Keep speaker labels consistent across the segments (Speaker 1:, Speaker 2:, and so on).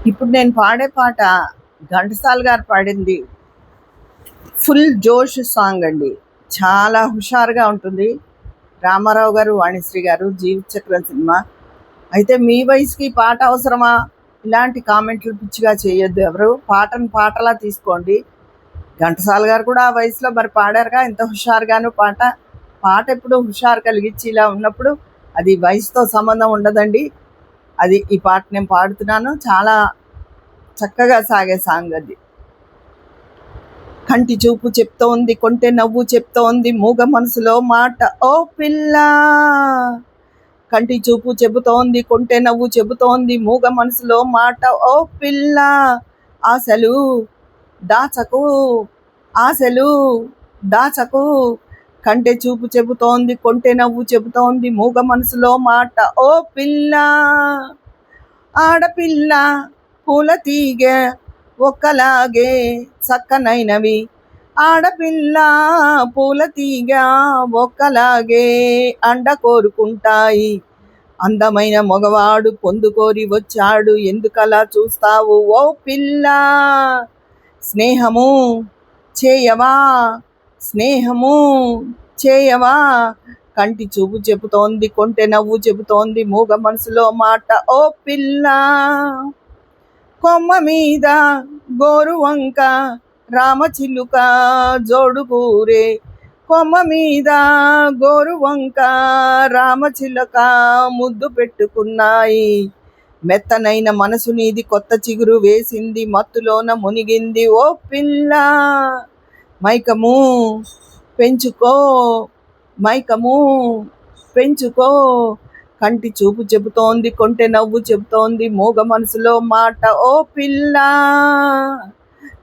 Speaker 1: ఇప్పుడు నేను పాడే పాట ఘంటసాల గారు పాడింది. ఫుల్ జోష్ సాంగ్ అండి. చాలా హుషారుగా ఉంటుంది. రామారావు గారు, వాణిశ్రీ గారు, జీవిత చక్రం సినిమా. అయితే మీ వయసుకి ఈ పాట అవసరమా? ఇలాంటి కామెంట్లు పిచ్చిగా చేయొద్దు ఎవరు. పాటను పాటలా తీసుకోండి. ఘంటసాల గారు కూడా ఆ వయసులో మరి పాడారుగా ఎంత హుషారుగాను పాట. పాట ఎప్పుడు హుషారు కలిగించి ఇలా ఉన్నప్పుడు అది వయసుతో సంబంధం ఉండదండి. అది ఈ పాట నేను పాడుతున్నాను. చాలా చక్కగా సాగే సాంగ్ అది. కంటి చూపు చెప్తోంది, కొంటె నవ్వు చెప్తోంది, మూగ మనసులో మాట ఓ పిల్ల. కంటి చూపు చెబుతోంది, కొంటె నవ్వు చెబుతోంది, మూగ మనసులో మాట ఓ పిల్ల. ఆశలు దాచకు, ఆశలు దాచకు. కంటె చూపు చెబుతోంది, కొంటె నవ్వు చెబుతోంది, మూగ మనసులో మాట ఓ పిల్ల. ఆడపిల్ల పూల తీగ ఒక్కలాగే చక్కనైనవి, ఆడపిల్ల పూల తీగ ఒక్కలాగే అండ కోరుకుంటాయి. అందమైన మగవాడు పొందుకోరి వచ్చాడు, ఎందుకలా చూస్తావు ఓ పిల్ల. స్నేహము చేయవా, స్నేహము చేయవా. కంటి చూపు చెబుతోంది, కొంటె నవ్వు చెబుతోంది, మూగ మనసులో మాట ఓ పిల్ల. కొమ్మ మీద గోరు వంక రామచిలుక జోడుకూరే, కొమ్మ మీద గోరు వంక రామచిలుక ముద్దు పెట్టుకున్నాయి. మెత్తనైన మనసు నీది కొత్త చిగురు వేసింది, మత్తులోన మునిగింది ఓ పిల్ల. మైకము పెంచుకో, మైకము పెంచుకో. కంటి చూపు చెబుతోంది, కొంటె నవ్వు చెబుతోంది, మూగ మనసులో మాట ఓ పిల్ల.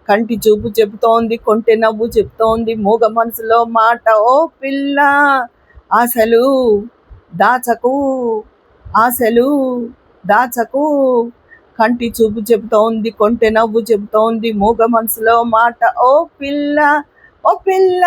Speaker 1: కంటి చూపు చెబుతోంది, కొంటె నవ్వు చెబుతోంది, మూగ మనసులో మాట ఓ పిల్ల. ఆశలు దాచకు, ఆశలు దాచకు. కంటి చూపు చెబుతోంది, కొంటె నవ్వు చెబుతోంది, మూగ మనసులో మాట ఓ పిల్ల, ఓ పిల్ల.